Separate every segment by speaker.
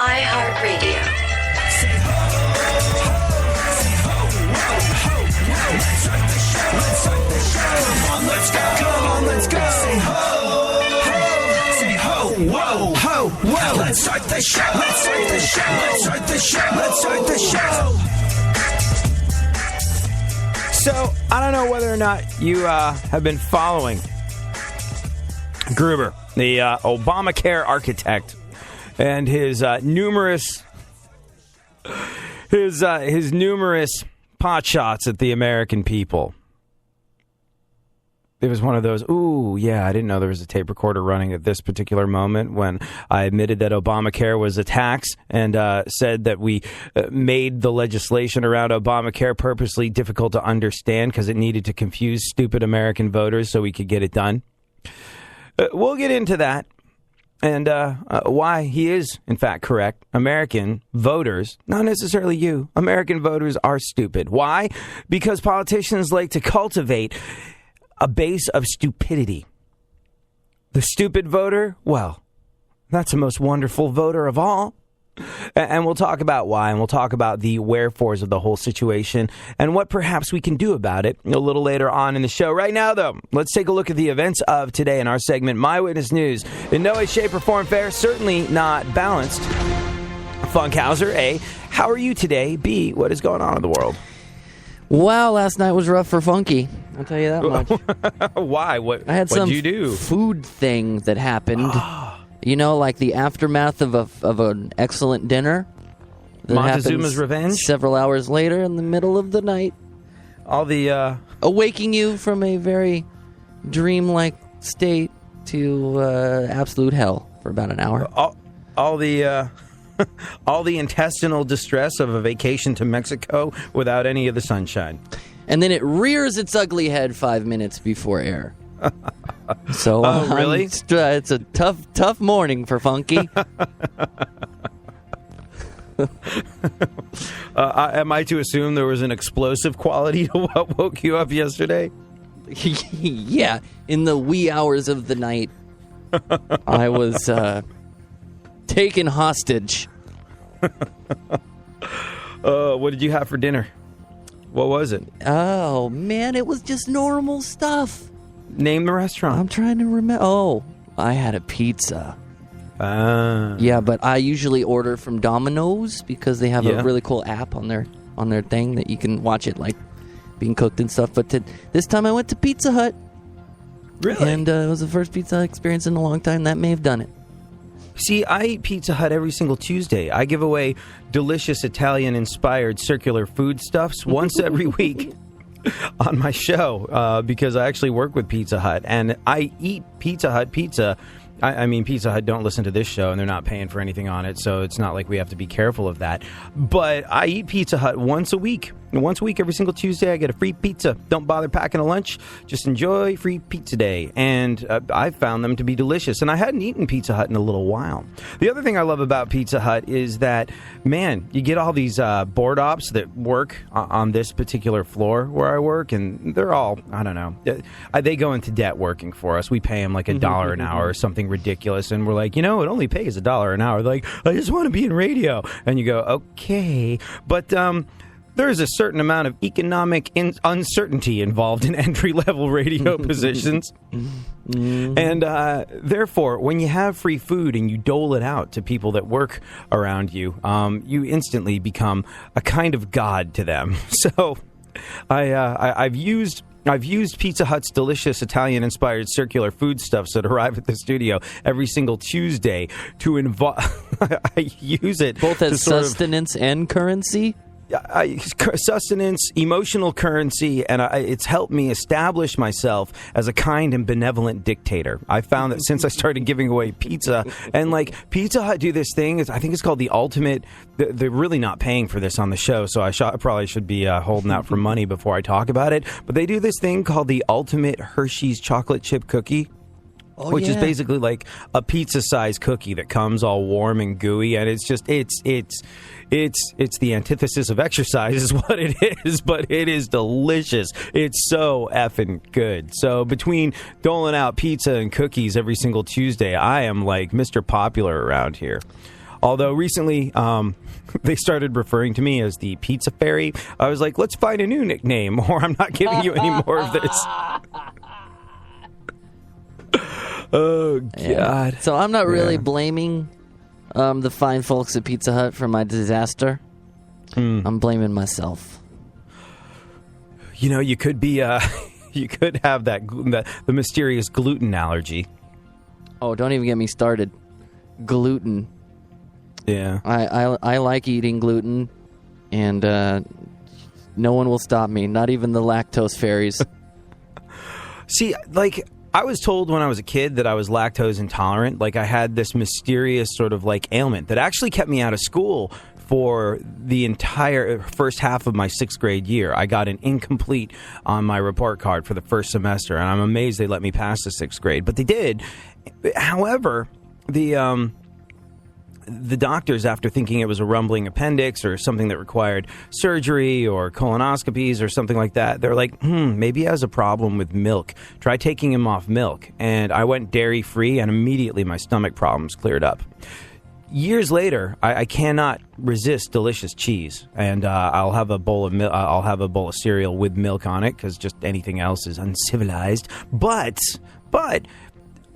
Speaker 1: iHeartRadio.
Speaker 2: Say ho, ho, say ho, ho, ho. Let's start the show. Let's start the show. Come on, let's go. Come on, let's go. Say ho, ho, say ho, whoa, ho, whoa. Let's start the show. Let's start the show. Let's start the show. Let's start the show.
Speaker 3: So, I don't know whether or not you have been following Gruber, the Obamacare architect, and his numerous pot shots at the American people. It was one of those, ooh, yeah, I didn't know there was a tape recorder running at this particular moment when I admitted that Obamacare was a tax and said that we made the legislation around Obamacare purposely difficult to understand because it needed to confuse stupid American voters so we could get it done. We'll get into that and why he is, in fact, correct. American voters, not necessarily you, American voters are stupid. Why? Because politicians like to cultivate a base of stupidity. The stupid voter, well, that's the most wonderful voter of all. And we'll talk about why, and we'll talk about the wherefores of the whole situation and what perhaps we can do about it a little later on in the show. Right now, though, let's take a look at the events of today in our segment, My Witness News. In no way, shape, or form fair, certainly not balanced. Funkhauser, A, how are you today? B, what is going on in the world?
Speaker 4: Wow, last night was rough for Funky. I'll tell you that much.
Speaker 3: Why?
Speaker 4: I had some
Speaker 3: you do?
Speaker 4: Food thing that happened. You know, like the aftermath of an excellent dinner. That
Speaker 3: Montezuma's Revenge?
Speaker 4: Several hours later in the middle of the night.
Speaker 3: All the...
Speaker 4: Awaking you from a very dreamlike state to absolute hell for about an hour.
Speaker 3: All the... all the intestinal distress of a vacation to Mexico without any of the sunshine.
Speaker 4: And then it rears its ugly head 5 minutes before air. So,
Speaker 3: really?
Speaker 4: It's a tough morning for Funky.
Speaker 3: Am I to assume there was an explosive quality to what woke you up yesterday?
Speaker 4: Yeah, in the wee hours of the night, I was taken hostage.
Speaker 3: What did you have for dinner? What was it?
Speaker 4: Oh, man, it was just normal stuff.
Speaker 3: Name the restaurant.
Speaker 4: I'm trying to remember. Oh, I had a pizza. Yeah, but I usually order from Domino's because they have a really cool app on their thing that you can watch it like being cooked and stuff. But this time I went to Pizza Hut.
Speaker 3: Really?
Speaker 4: And it was the first pizza experience in a long time. That may have done it.
Speaker 3: See, I eat Pizza Hut every single Tuesday. I give away delicious Italian-inspired circular foodstuffs once every week on my show because I actually work with Pizza Hut. And I eat Pizza Hut pizza. I mean, Pizza Hut don't listen to this show, and they're not paying for anything on it, so it's not like we have to be careful of that. But I eat Pizza Hut once a week. Once a week, every single Tuesday, I get a free pizza. Don't bother packing a lunch. Just enjoy free pizza day. And I found them to be delicious. And I hadn't eaten Pizza Hut in a little while. The other thing I love about Pizza Hut is that, man, you get all these board ops that work on this particular floor where I work, and they're all, I don't know, they go into debt working for us. We pay them like $1 an hour or something ridiculous. And we're like, it only pays $1 an hour. They're like, I just want to be in radio. And you go, okay. But, there is a certain amount of economic uncertainty involved in entry-level radio positions. And therefore, when you have free food and you dole it out to people that work around you, you instantly become a kind of god to them. So I've used Pizza Hut's delicious Italian-inspired circular foodstuffs that arrive at the studio every single Tuesday to I use it
Speaker 4: both as sustenance and currency.
Speaker 3: Sustenance, emotional currency, and it's helped me establish myself as a kind and benevolent dictator. I found that since I started giving away pizza, and like Pizza Hut do this thing, I think it's called the ultimate. They're really not paying for this on the show, so I probably should be holding out for money before I talk about it. But they do this thing called the ultimate Hershey's chocolate chip cookie. Which is basically like a pizza-sized cookie that comes all warm and gooey, and it's just it's the antithesis of exercise is what it is, but it is delicious. It's so effing good. So between doling out pizza and cookies every single Tuesday, I am like Mr. Popular around here. Although recently they started referring to me as the Pizza Fairy. I was like, let's find a new nickname, or I'm not giving you any more of this. Oh, God.
Speaker 4: Yeah. So I'm not really blaming the fine folks at Pizza Hut for my disaster. I'm blaming myself.
Speaker 3: You know, you could be, you could have the mysterious gluten allergy.
Speaker 4: Oh, don't even get me started. Gluten.
Speaker 3: Yeah.
Speaker 4: I like eating gluten, and no one will stop me, not even the lactose fairies.
Speaker 3: See, like, I was told when I was a kid that I was lactose intolerant. Like, I had this mysterious sort of, like, ailment that actually kept me out of school for the entire first half of my 6th grade year. I got an incomplete on my report card for the first semester, and I'm amazed they let me pass the 6th grade. But they did. However, the doctors, after thinking it was a rumbling appendix or something that required surgery or colonoscopies or something like that, they're like, maybe he has a problem with milk. Try taking him off milk. And I went dairy-free, and immediately my stomach problems cleared up. Years later, I cannot resist delicious cheese, and I'll have a bowl of I'll have a bowl of cereal with milk on it because just anything else is uncivilized. But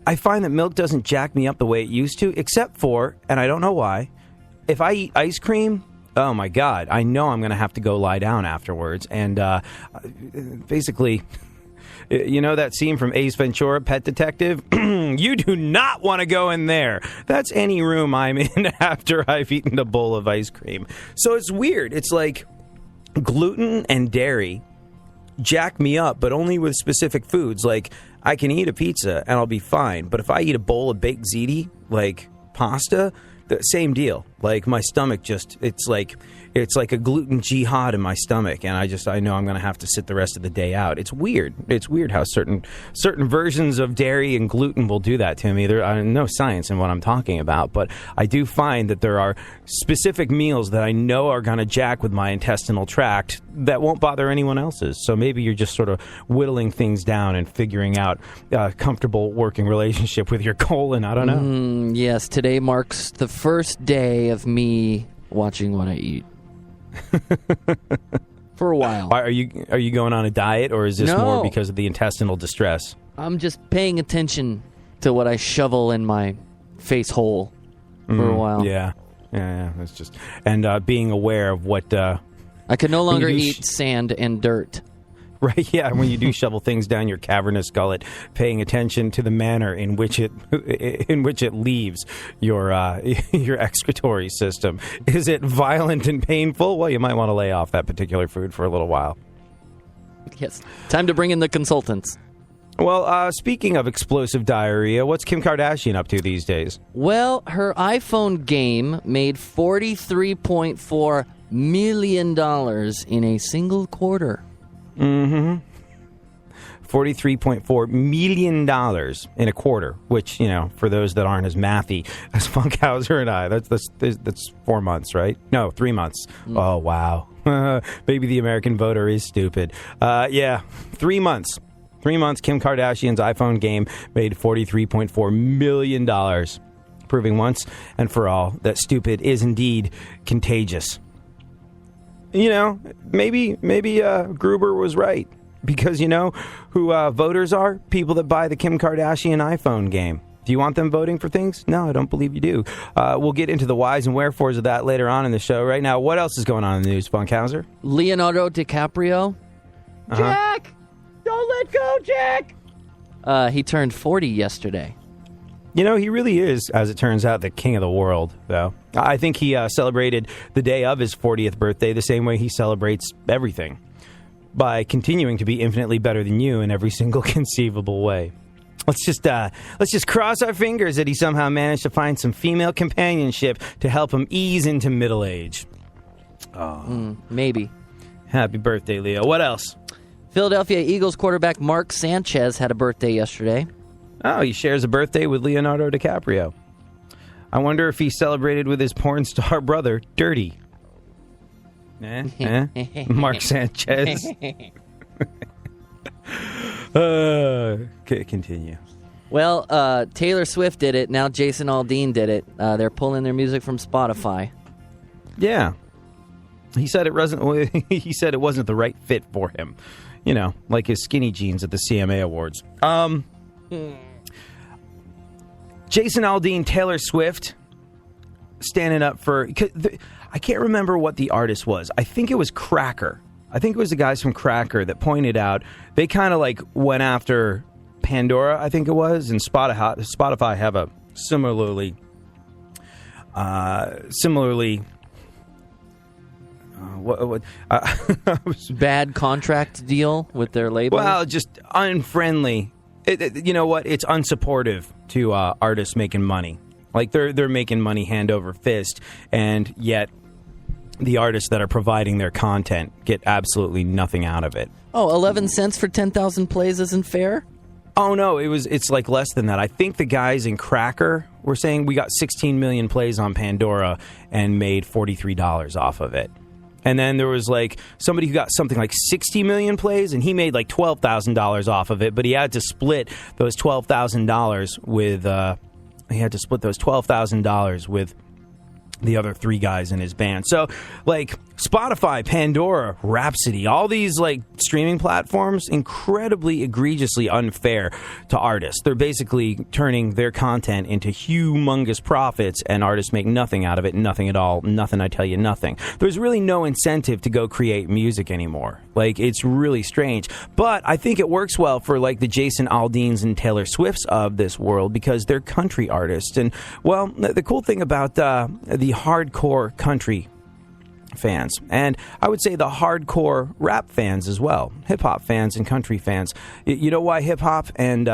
Speaker 3: I find that milk doesn't jack me up the way it used to, except for, and I don't know why, if I eat ice cream, oh my God, I know I'm going to have to go lie down afterwards. And basically, you know that scene from Ace Ventura, Pet Detective? You do not want to go in there. That's any room I'm in after I've eaten a bowl of ice cream. So it's weird. It's like gluten and dairy jack me up, but only with specific foods. Like, I can eat a pizza and I'll be fine, but if I eat a bowl of baked ziti, like pasta, the same deal. Like, my stomach just, it's like a gluten jihad in my stomach, and I know I'm going to have to sit the rest of the day out. It's weird. It's weird how certain versions of dairy and gluten will do that to me. There's no science in what I'm talking about, but I do find that there are specific meals that I know are going to jack with my intestinal tract that won't bother anyone else's. So maybe you're just sort of whittling things down and figuring out a comfortable working relationship with your colon. I don't know.
Speaker 4: Yes, today marks the first day of me watching what I eat. For a while.
Speaker 3: Are you going on a diet, or is this more because of the intestinal distress?
Speaker 4: I'm just paying attention to what I shovel in my face hole for a while.
Speaker 3: Yeah. That's just, and being aware of what
Speaker 4: I can no longer eat sand and dirt.
Speaker 3: Right, yeah, when you do shovel things down your cavernous gullet, paying attention to the manner in which it leaves your excretory system. Is it violent and painful? Well, you might want to lay off that particular food for a little while.
Speaker 4: Yes. Time to bring in the consultants.
Speaker 3: Well, speaking of explosive diarrhea, what's Kim Kardashian up to these days?
Speaker 4: Well, her iPhone game made $43.4 million in a single quarter.
Speaker 3: $43.4 million in a quarter, which, you know, for those that aren't as mathy as Funkhauser and I, that's 4 months, right? No, 3 months. Oh, wow. Maybe the American voter is stupid. 3 months. 3 months, Kim Kardashian's iPhone game made $43.4 million, proving once and for all that stupid is indeed contagious. You know, maybe Gruber was right, because you know who voters are? People that buy the Kim Kardashian iPhone game. Do you want them voting for things? No, I don't believe you do. We'll get into the whys and wherefores of that later on in the show. Right now, what else is going on in the news, Funkhauser?
Speaker 4: Leonardo DiCaprio. Jack! Don't let go, Jack! He turned 40 yesterday.
Speaker 3: You know, he really is, as it turns out, the king of the world, though. I think he celebrated the day of his 40th birthday the same way he celebrates everything, by continuing to be infinitely better than you in every single conceivable way. Let's just cross our fingers that he somehow managed to find some female companionship to help him ease into middle age. Oh,
Speaker 4: maybe.
Speaker 3: Happy birthday, Leo. What else?
Speaker 4: Philadelphia Eagles quarterback Mark Sanchez had a birthday yesterday.
Speaker 3: Oh, he shares a birthday with Leonardo DiCaprio. I wonder if he celebrated with his porn star brother, Dirty. Mark Sanchez. Continue.
Speaker 4: Well, Taylor Swift did it. Now Jason Aldean did it. They're pulling their music from Spotify.
Speaker 3: Yeah. He said it wasn't. He said it wasn't the right fit for him. You know, like his skinny jeans at the CMA Awards. Jason Aldean, Taylor Swift, standing up for... I can't remember what the artist was. I think it was Cracker. I think it was the guys from Cracker that pointed out... They kind of like went after Pandora, I think it was, and Spotify have a similarly...
Speaker 4: bad contract deal with their label?
Speaker 3: Well, just unfriendly. You know what? It's unsupportive to artists making money. Like they're making money hand over fist, and yet the artists that are providing their content get absolutely nothing out of it.
Speaker 4: Oh, 11 cents for 10,000 plays isn't fair?
Speaker 3: Oh no, it's like less than that. I think the guys in Cracker were saying we got 16 million plays on Pandora and made $43 off of it. And then there was like somebody who got something like 60 million plays, and he made like $12,000 off of it. But he had to split those $12,000 with with the other three guys in his band. So, like, Spotify, Pandora, Rhapsody, all these, like, streaming platforms, incredibly egregiously unfair to artists. They're basically turning their content into humongous profits, and artists make nothing out of it, nothing at all, nothing, I tell you, nothing. There's really no incentive to go create music anymore. Like, it's really strange. But I think it works well for, like, the Jason Aldeans and Taylor Swifts of this world, because they're country artists. And, well, the cool thing about the hardcore country fans, and I would say the hardcore rap fans as well, hip-hop fans and country fans. You know why hip-hop and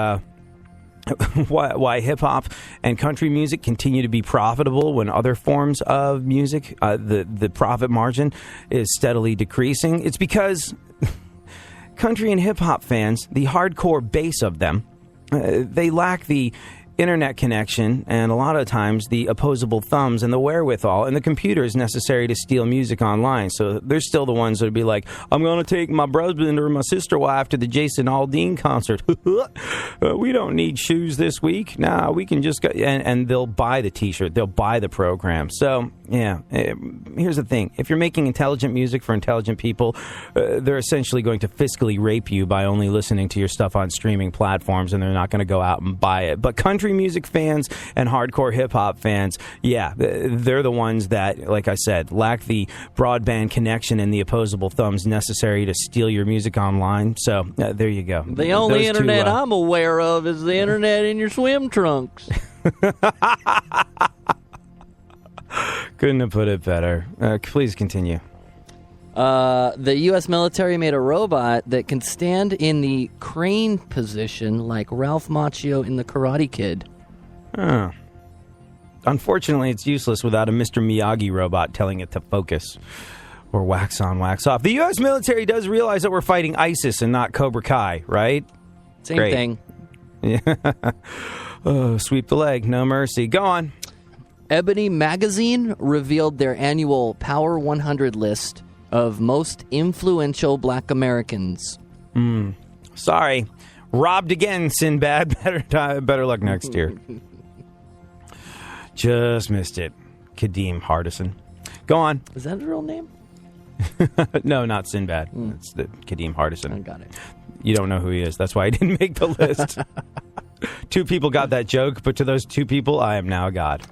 Speaker 3: why hip-hop and country music continue to be profitable when other forms of music, the profit margin is steadily decreasing? It's because country and hip-hop fans, the hardcore base of them, they lack the internet connection and a lot of times the opposable thumbs and the wherewithal and the computers necessary to steal music online. So they're still the ones that would be like, I'm going to take my husband or my sister wife to the Jason Aldean concert. We don't need shoes this week. Nah, we can just go. And they'll buy the t-shirt. They'll buy the program. So, yeah, here's the thing. If you're making intelligent music for intelligent people, they're essentially going to fiscally rape you by only listening to your stuff on streaming platforms, and they're not going to go out and buy it. But country music fans and hardcore hip-hop fans, yeah, they're the ones that, like I said, lack the broadband connection and the opposable thumbs necessary to steal your music online. So there you go.
Speaker 4: The only internet I'm aware of is the internet in your swim trunks.
Speaker 3: Couldn't have put it better. Please continue.
Speaker 4: The U.S. military made a robot that can stand in the crane position like Ralph Macchio in The Karate Kid.
Speaker 3: Oh. Unfortunately, it's useless without a Mr. Miyagi robot telling it to focus or wax on, wax off. The U.S. military does realize that we're fighting ISIS and not Cobra Kai, right?
Speaker 4: Same thing.
Speaker 3: Yeah. Oh, sweep the leg, no mercy. Go on.
Speaker 4: Ebony Magazine revealed their annual Power 100 list of most influential black Americans.
Speaker 3: Sorry. Robbed again, Sinbad. Better luck next year. Just missed it. Kadeem Hardison. Go on.
Speaker 4: Is that a real name?
Speaker 3: No, not Sinbad. It's the Kadeem Hardison.
Speaker 4: I got it.
Speaker 3: You don't know who he is. That's why I didn't make the list. 2 people got that joke, but to those 2 people, I am now a god.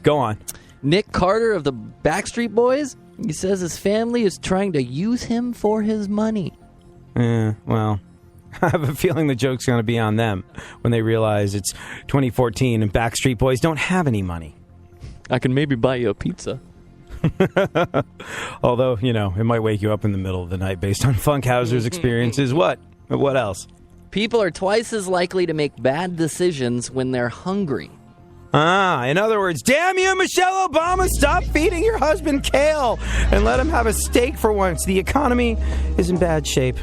Speaker 3: Go on.
Speaker 4: Nick Carter of the Backstreet Boys, he says his family is trying to use him for his money.
Speaker 3: Well, I have a feeling the joke's going to be on them when they realize it's 2014 and Backstreet Boys don't have any money.
Speaker 4: I can maybe buy you a pizza.
Speaker 3: Although, you know, it might wake you up in the middle of the night based on Funkhauser's experiences. What else?
Speaker 4: People are twice as likely to make bad decisions when they're hungry.
Speaker 3: In other words, damn you, Michelle Obama, stop feeding your husband kale and let him have a steak for once. The economy is in bad shape.